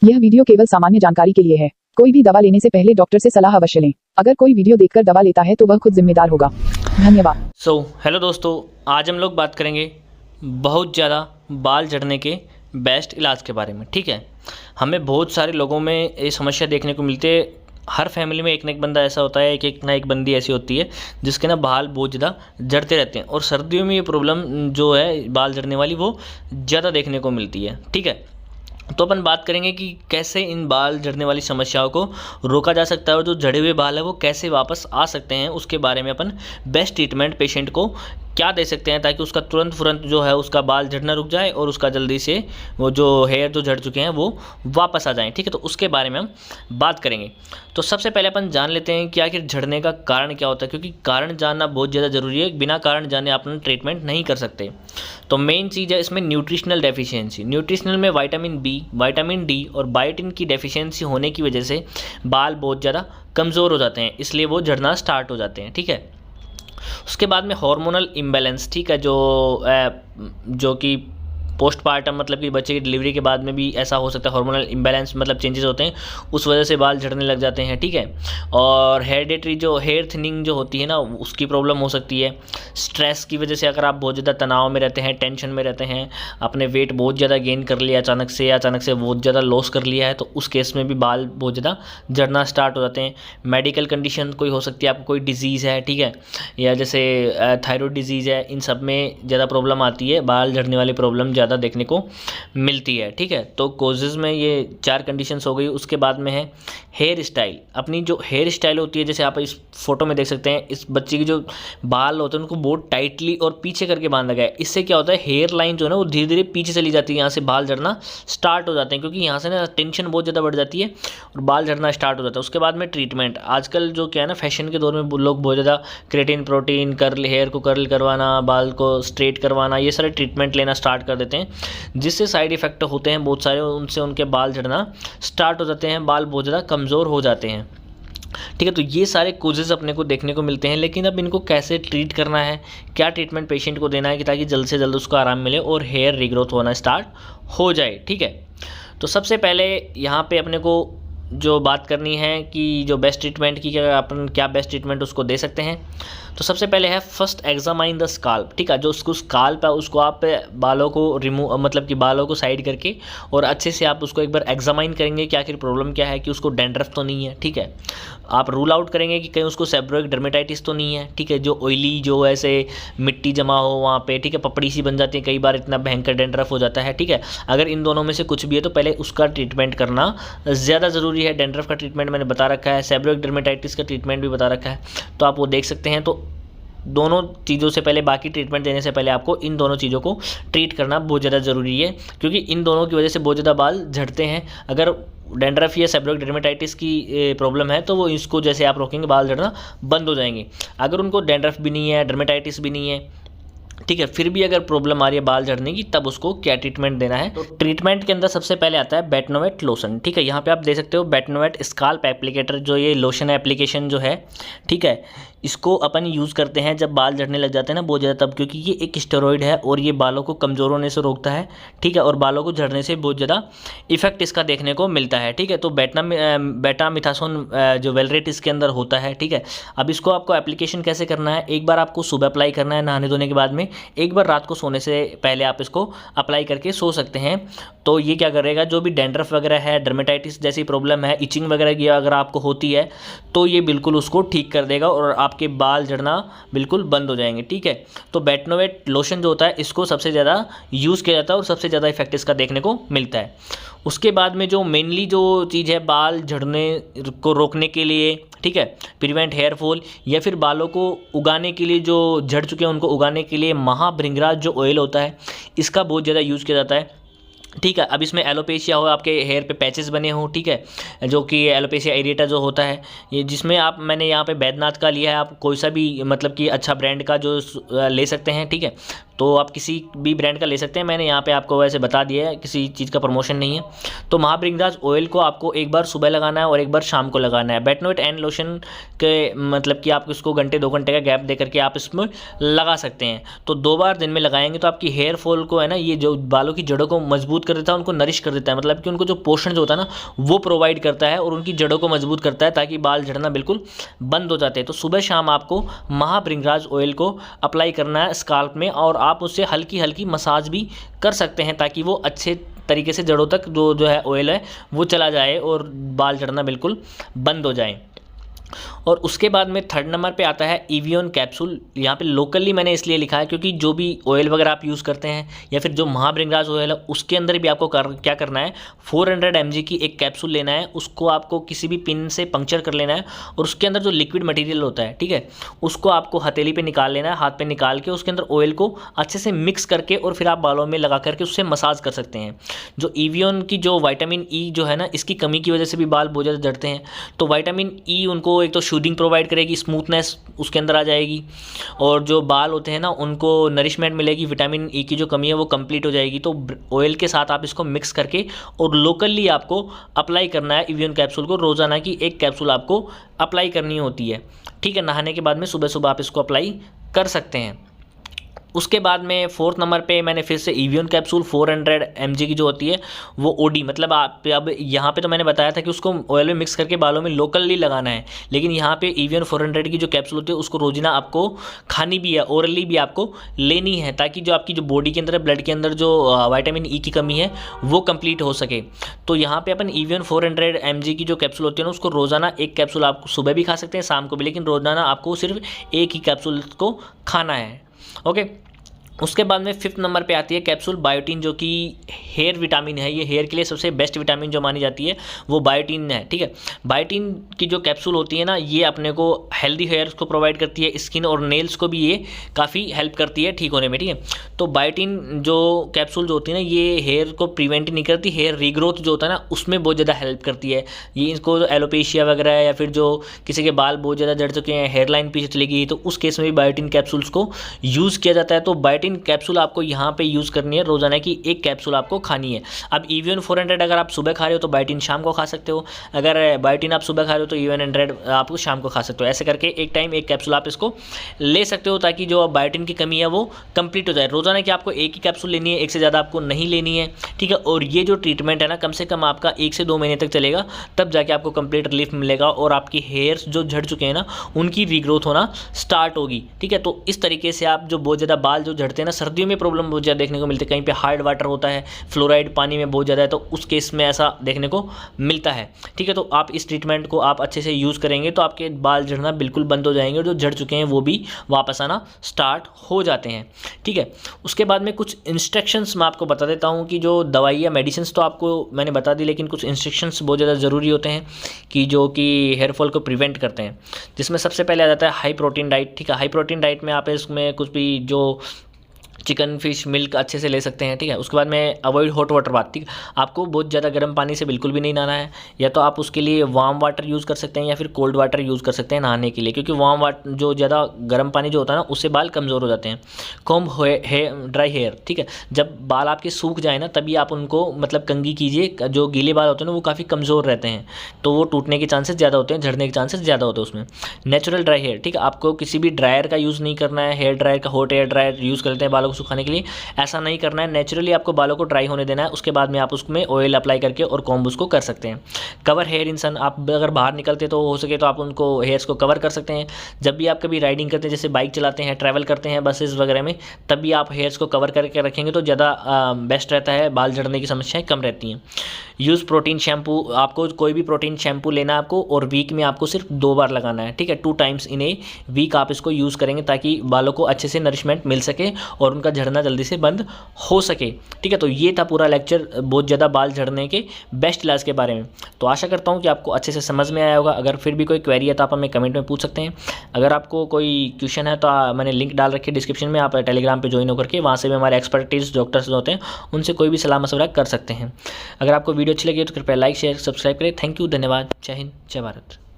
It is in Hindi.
यह वीडियो केवल सामान्य जानकारी के लिए है। कोई भी दवा लेने से पहले डॉक्टर से सलाह अवश्य लें। अगर कोई वीडियो देखकर दवा लेता है तो वह खुद जिम्मेदार होगा। धन्यवाद। हेलो दोस्तों, आज हम लोग बात करेंगे बहुत ज़्यादा बाल झड़ने के बेस्ट इलाज के बारे में। ठीक है, हमें बहुत सारे लोगों में ये समस्या देखने को मिलती है। हर फैमिली में एक ना एक बंदा ऐसा होता है, एक ना एक बंदी ऐसी होती है जिसके ना बाल बहुत ज़्यादा झड़ते रहते हैं। और सर्दियों में ये प्रॉब्लम जो है बाल झड़ने वाली वो ज़्यादा देखने को मिलती है। ठीक है, तो अपन बात करेंगे कि कैसे इन बाल झड़ने वाली समस्याओं को रोका जा सकता है और जो झड़े हुए बाल है वो कैसे वापस आ सकते हैं, उसके बारे में अपन बेस्ट ट्रीटमेंट पेशेंट को क्या दे सकते हैं ताकि उसका तुरंत जो है उसका बाल झड़ना रुक जाए और उसका जल्दी से वो जो हेयर जो झड़ चुके हैं वो वापस आ जाएं। ठीक है, तो उसके बारे में हम बात करेंगे। तो सबसे पहले अपन जान लेते हैं कि आखिर झड़ने का कारण क्या होता है, क्योंकि कारण जानना बहुत ज़्यादा ज़रूरी है। बिना कारण जाने अपन ट्रीटमेंट नहीं कर सकते। तो मेन चीज़ है इसमें न्यूट्रिशनल डेफिशिएंसी। न्यूट्रिशनल में विटामिन बी, विटामिन डी और बायोटिन की डेफिशिएंसी होने की वजह से बाल बहुत ज़्यादा कमज़ोर हो जाते हैं, इसलिए वो झड़ना स्टार्ट हो जाते हैं। ठीक है, उसके बाद में हार्मोनल इम्बैलेंस। ठीक है, जो कि पोस्टपार्टम मतलब कि बच्चे की डिलीवरी के बाद में भी ऐसा हो सकता है। हार्मोनल इम्बैलेंस मतलब चेंजेस होते हैं, उस वजह से बाल झड़ने लग जाते हैं। ठीक है, और हेरिडिटरी जो हेयर थिनिंग जो होती है ना, उसकी प्रॉब्लम हो सकती है। स्ट्रेस की वजह से अगर आप बहुत ज़्यादा तनाव में रहते हैं, टेंशन में रहते हैं, आपने वेट बहुत ज़्यादा गेन कर लिया अचानक से बहुत ज़्यादा लॉस कर लिया है, तो उस केस में भी बाल बहुत ज़्यादा झड़ना स्टार्ट हो जाते हैं। मेडिकल कंडीशन कोई हो सकती है, आपको कोई डिजीज़ है, ठीक है, या जैसे थायराइड डिजीज़ है, इन सब में ज़्यादा प्रॉब्लम आती है, बाल झड़ने वाली प्रॉब्लम ज़्यादा देखने को मिलती है। ठीक है, तो कोजेज़ में ये 4 कंडीशंस हो गई। उसके बाद में है हेयर स्टाइल। अपनी जो हेयर स्टाइल होती है, जैसे आप इस फोटो में देख सकते हैं, इस बच्चे की जो बाल होते हैं उनको बहुत टाइटली और पीछे करके बांधा गया है। इससे क्या होता है, हेयर लाइन जो है ना वो धीरे धीरे पीछे चली जाती है, यहाँ से बाल झड़ना स्टार्ट हो जाते हैं, क्योंकि यहाँ से ना टेंशन बहुत ज़्यादा बढ़ जाती है और बाल झड़ना स्टार्ट हो जाता है। उसके बाद में ट्रीटमेंट, आजकल जो क्या है ना, फैशन के दौर में लोग बहुत ज़्यादा क्रेटिन प्रोटीन, कर्ल, हेयर को कर्ल करवाना, बाल को स्ट्रेट करवाना, ये सारे ट्रीटमेंट लेना स्टार्ट कर देते हैं, जिससे साइड इफ़ेक्ट होते हैं बहुत सारे। उनसे उनके बाल झड़ना स्टार्ट हो जाते हैं, बाल बहुत ज़्यादा कमज़ोर हो जाते हैं। ठीक है, तो ये सारे कोजेज़ अपने को देखने को मिलते हैं। लेकिन अब इनको कैसे ट्रीट करना है, क्या ट्रीटमेंट पेशेंट को देना है कि ताकि जल्द से जल्द उसको आराम मिले और हेयर रिग्रोथ होना स्टार्ट हो जाए। ठीक है, तो सबसे पहले यहाँ पे अपने को जो बात करनी है कि जो बेस्ट ट्रीटमेंट की अपन क्या बेस्ट ट्रीटमेंट उसको दे सकते हैं। तो सबसे पहले है फर्स्ट एग्जामाइन द स्काल्प। ठीक है, जो उसको स्काल्प है उसको आप बालों को रिमूव मतलब कि बालों को साइड करके और अच्छे से आप उसको एक बार एग्जामाइन करेंगे कि आखिर प्रॉब्लम क्या है, कि उसको डैंड्रफ तो नहीं है। ठीक है, आप रूल आउट करेंगे कि कहीं उसको सेबोरिक डर्मेटाइटिस तो नहीं है। ठीक है, जो ऑयली जो ऐसे मिट्टी जमा हो वहाँ पे, ठीक है, पपड़ी सी बन जाती है, कई बार इतना भयंकर डैंड्रफ हो जाता है। ठीक है, अगर इन दोनों में से कुछ भी है तो पहले उसका ट्रीटमेंट करना ज़्यादा ज़रूरी है। डैंड्रफ का ट्रीटमेंट मैंने बता रखा है, सेबोरिक डर्मेटाइटिस का ट्रीटमेंट भी बता रखा है, तो आप वो देख सकते हैं। तो दोनों चीज़ों से पहले, बाकी ट्रीटमेंट देने से पहले आपको इन दोनों चीज़ों को ट्रीट करना बहुत ज़्यादा ज़रूरी है, क्योंकि इन दोनों की वजह से बहुत ज़्यादा बाल झड़ते हैं। अगर डैंड्रफ या सेबोरिक डर्मेटाइटिस की प्रॉब्लम है तो वो इसको जैसे आप रोकेंगे बाल झड़ना बंद हो जाएंगे। अगर उनको डैंड्रफ भी नहीं है, डर्मेटाइटिस भी नहीं है, ठीक है, फिर भी अगर प्रॉब्लम आ रही है बाल झड़ने की, तब उसको क्या ट्रीटमेंट देना है। तो ट्रीटमेंट के अंदर सबसे पहले आता है बेटनोवेट लोशन। ठीक है, यहाँ पे आप देख सकते हो बेटनोवेट स्काल्प एप्लीकेटर, जो ये लोशन एप्लीकेशन जो है, ठीक है, इसको अपन यूज़ करते हैं जब बाल झड़ने लग जाते हैं ना बहुत ज़्यादा, तब, क्योंकि ये एक स्टेरॉइड है और ये बालों को कमज़ोर होने से रोकता है। ठीक है, और बालों को झड़ने से बहुत ज़्यादा इफेक्ट इसका देखने को मिलता है। ठीक है, तो बेटामिथासोन जो वेलरेट इसके अंदर होता है। ठीक है, अब इसको आपको एप्लीकेशन कैसे करना है, एक बार आपको सुबह अप्लाई करना है नहाने धोने के बाद में, एक बार रात को सोने से पहले आप इसको अप्लाई करके सो सकते हैं। तो ये क्या करेगा, जो भी डैंड्रफ वगैरह है, डर्मेटाइटिस जैसी प्रॉब्लम है, इचिंग वगैरह की अगर आपको होती है तो ये बिल्कुल उसको ठीक कर देगा और आपके बाल झड़ना बिल्कुल बंद हो जाएंगे। ठीक है, तो बेटनोवेट लोशन जो होता है इसको सबसे ज़्यादा यूज़ किया जाता है और सबसे ज़्यादा इफेक्ट इसका देखने को मिलता है। उसके बाद में जो मेनली जो चीज़ है बाल झड़ने को रोकने के लिए, ठीक है, प्रिवेंट हेयर फॉल, या फिर बालों को उगाने के लिए, जो झड़ चुके हैं उनको उगाने के लिए महाभृंगराज जो ऑयल होता है इसका बहुत ज़्यादा यूज़ किया जाता है। ठीक है, अब इसमें एलोपेशिया हो, आपके हेयर पे पैचेस बने हो, ठीक है, जो कि एलोपेशिया एरिएटा जो होता है ये, जिसमें आप, मैंने यहाँ पे बैद्यनाथ का लिया है, आप कोई सा भी मतलब कि अच्छा ब्रांड का जो ले सकते हैं। ठीक है, तो आप किसी भी ब्रांड का ले सकते हैं, मैंने यहाँ पे आपको वैसे बता दिया है, किसी चीज़ का प्रमोशन नहीं है। तो महाभृंगराज ऑयल को आपको एक बार सुबह लगाना है और एक बार शाम को लगाना है। बेटनोवेट एंड लोशन के मतलब कि आप इसको घंटे 2 घंटे का गैप दे करके आप इसमें लगा सकते हैं। तो 2 बार दिन में लगाएंगे तो आपकी हेयर फॉल को है ना, ये जो बालों की जड़ों को मजबूत कर देता है, उनको नरिश कर देता है, मतलब कि उनको जो पोषण जो होता है ना वो प्रोवाइड करता है और उनकी जड़ों को मजबूत करता है ताकि बाल झड़ना बिल्कुल बंद हो जाते हैं। तो सुबह शाम आपको महाभृंगराज ऑयल को अप्लाई करना है स्काल्प में, और आप उससे हल्की हल्की मसाज भी कर सकते हैं ताकि वो अच्छे तरीके से जड़ों तक जो है ऑयल है वो चला जाए और बाल झड़ना बिल्कुल बंद हो जाए। और उसके बाद में थर्ड नंबर पे आता है एवियन कैप्सूल। यहाँ पे लोकली मैंने इसलिए लिखा है क्योंकि जो भी ऑयल वगैरह आप यूज़ करते हैं या फिर जो महाभृंगराज ऑयल है उसके अंदर भी आपको क्या करना है, 400 mg की एक कैप्सूल लेना है, उसको आपको किसी भी पिन से पंक्चर कर लेना है और उसके अंदर जो लिक्विड मटेरियल होता है, ठीक है, उसको आपको हथेली पे निकाल लेना है, हाथ पे निकाल के उसके अंदर ऑयल को अच्छे से मिक्स करके और फिर आप बालों में लगा करके उससे मसाज कर सकते हैं। जो एवियन की जो विटामिन ई जो है ना, इसकी कमी की वजह से भी बाल बहुत ज़्यादा झड़ते हैं, तो विटामिन ई उनको एक तो शूदिंग प्रोवाइड करेगी, स्मूथनेस उसके अंदर आ जाएगी, और जो बाल होते हैं ना उनको नरिशमेंट मिलेगी, विटामिन ई की जो कमी है वो कंप्लीट हो जाएगी। तो ऑयल के साथ आप इसको मिक्स करके और लोकली आपको अप्लाई करना है एवियन कैप्सूल को। रोज़ाना की एक कैप्सूल आपको अप्लाई करनी होती है, ठीक है। नहाने के बाद में सुबह सुबह आप इसको अप्लाई कर सकते हैं। उसके बाद में फोर्थ नंबर पे मैंने फिर से एवियन कैप्सूल 400 mg की जो होती है वो ओडी, मतलब आप अब यहाँ पे तो मैंने बताया था कि उसको ऑयल में मिक्स करके बालों में लोकली लगाना है, लेकिन यहाँ पे एवियन 400 की जो कैप्सूल होती है उसको रोजाना आपको खानी भी है, ओरली भी आपको लेनी है, ताकि जो आपकी जो बॉडी के अंदर ब्लड के अंदर जो विटामिन ई की कमी है वो कंप्लीट हो सके। तो यहाँ पे अपन एवियन 400 mg की जो कैप्सूल होती है ना उसको रोज़ाना एक कैप्सूल आप सुबह भी खा सकते हैं, शाम को भी, लेकिन रोज़ाना आपको सिर्फ एक ही कैप्सूल को खाना है, ओके। उसके बाद में फिफ्थ नंबर पे आती है कैप्सूल बायोटीन, जो कि हेयर विटामिन है। ये हेयर के लिए सबसे बेस्ट विटामिन जो मानी जाती है वो बायोटीन है, ठीक है। बायोटीन की जो कैप्सूल होती है ना ये अपने को हेल्दी हेयर्स को प्रोवाइड करती है, स्किन और नेल्स को भी ये काफ़ी हेल्प करती है ठीक होने में, ठीक है। तो बायोटीन जो कैप्सूल जो होती है ना ये हेयर को प्रिवेंट नहीं करती, हेयर रीग्रोथ जो होता है ना उसमें बहुत ज़्यादा हेल्प करती है। ये इसको एलोपेशिया वगैरह या फिर जो किसी के बाल बहुत ज़्यादा झड़ चुके हैं, हेयर लाइन पीछे चली गई, तो उस केस में भी बायोटीन कैप्सूल्स को यूज़ किया जाता है। तो बायोटीन कैप्सूल आपको यहाँ पे यूज़ करनी है, रोजाना की एक कैप्सूल आपको खानी है। अब एवियन 400 अगर आप सुबह खा रहे हो तो बायोटीन शाम को खा सकते हो, अगर बायोटीन आप सुबह खा रहे हो तो एवियन 100 आप शाम को खा सकते हो। ऐसे करके एक टाइम एक कैप्सूल आप इसको ले सकते हो ताकि जो बायोटीन की कमी है वो कंप्लीट हो जाए। रोजाना की आपको एक ही कैप्सूल लेनी है, एक से ज़्यादा आपको नहीं लेनी है, ठीक है। और ये जो ट्रीटमेंट है ना कम से कम आपका 1 से 2 महीने तक चलेगा, तब जाके आपको कंप्लीट रिलीफ मिलेगा और आपकी हेयर्स जो झड़ चुके हैं ना उनकी रीग्रोथ होना स्टार्ट होगी, ठीक है। तो इस तरीके से आप जो बहुत ज़्यादा बाल जो झड़ते हैं ना, सर्दियों में प्रॉब्लम बहुत ज़्यादा देखने को मिलती है, कहीं पे हार्ड वाटर होता है, फ्लोराइड पानी में बहुत ज़्यादा है, तो उस केस में ऐसा देखने को मिलता है, ठीक है। तो आप इस ट्रीटमेंट को आप अच्छे से यूज़ करेंगे तो आपके बाल झड़ना बिल्कुल बंद हो जाएंगे और जो झड़ चुके हैं वो भी वापस आना स्टार्ट हो जाते हैं, ठीक है। उसके बाद में कुछ इंस्ट्रक्शंस मैं आपको बता देता हूँ कि जो दवाई या मेडिसिन तो आपको मैंने बता दी, लेकिन कुछ इंस्ट्रक्शंस बहुत ज़्यादा ज़रूरी होते हैं कि जो कि हेयर फॉल को प्रिवेंट करते हैं, जिसमें सबसे पहले आ जाता है हाई प्रोटीन डाइट, ठीक है। हाई प्रोटीन डाइट में आप इसमें कुछ भी जो चिकन फिश मिल्क अच्छे से ले सकते हैं, ठीक है। उसके बाद में अवॉइड हॉट वाटर बाथ, ठीक है। आपको बहुत ज़्यादा गर्म पानी से बिल्कुल भी नहीं नहाना है, या तो आप उसके लिए वार्म वाटर यूज़ कर सकते हैं या फिर कोल्ड वाटर यूज़ कर सकते हैं नहाने के लिए, क्योंकि वार्म वाटर जो ज़्यादा गर्म पानी जो होता है ना उससे बाल कमज़ोर हो जाते हैं। कॉम्ब ड्राई हेयर, ठीक है। जब बाल आपके सूख जाए ना तभी आप उनको मतलब कंघी कीजिए, जो गीले बाल होते हैं ना वो काफ़ी कमज़ोर रहते हैं तो वो टूटने के चांसेस ज़्यादा होते हैं, झड़ने के चांसेस ज़्यादा होते हैं उसमें। नेचुरल ड्राई हेयर, ठीक है। आपको किसी भी ड्रायर का यूज़ नहीं करना है, हेयर ड्रायर का, हॉट एयर ड्रायर यूज़ करते हैं बालों को सुखाने के लिए, ऐसा नहीं करना है। नेचुरली आपको बालों को ड्राई होने देना है, उसके बाद में आप उसमें ऑयल अप्लाई करके और कॉम्ब उसको कर सकते हैं। कवर हेयर इंसान, आप अगर बाहर निकलते तो हो सके तो आप उनको हेयर्स को कवर कर सकते हैं। जब भी आप कभी राइडिंग करते हैं, जैसे बाइक चलाते हैं, ट्रैवल करते हैं बसेस वगैरह में, तब भी आप हेयर्स को कवर करके रखेंगे तो ज़्यादा बेस्ट रहता है, बाल झड़ने की समस्याएं कम रहती हैं। यूज़ प्रोटीन शैम्पू, आपको कोई भी प्रोटीन शैम्पू लेना है आपको, और वीक में आपको सिर्फ 2 बार लगाना है, ठीक है। 2 टाइम्स इन ए वीक आप इसको यूज़ करेंगे ताकि बालों को अच्छे से नरिशमेंट मिल सके और उनका झड़ना जल्दी से बंद हो सके, ठीक है। तो ये था पूरा लेक्चर बहुत ज़्यादा बाल झड़ने के बेस्ट इलाज के बारे में। तो आशा करता हूँ कि आपको अच्छे से समझ में आया होगा। अगर फिर भी कोई क्वेरी है तो आप हमें कमेंट में पूछ सकते हैं। अगर आपको कोई क्वेश्चन है तो मैंने लिंक डाल रखी है डिस्क्रिप्शन में, आप टेलीग्राम पे ज्वाइन होकर के वहाँ से भी हमारे एक्सपर्टीज डॉक्टर्स जो होते हैं उनसे कोई भी सलाह मशवरा कर सकते हैं। अगर आपको वीडियो अच्छी लगी तो कृपया लाइक शेयर सब्सक्राइब करें। थैंक यू, धन्यवाद, जय हिंद, जय भारत।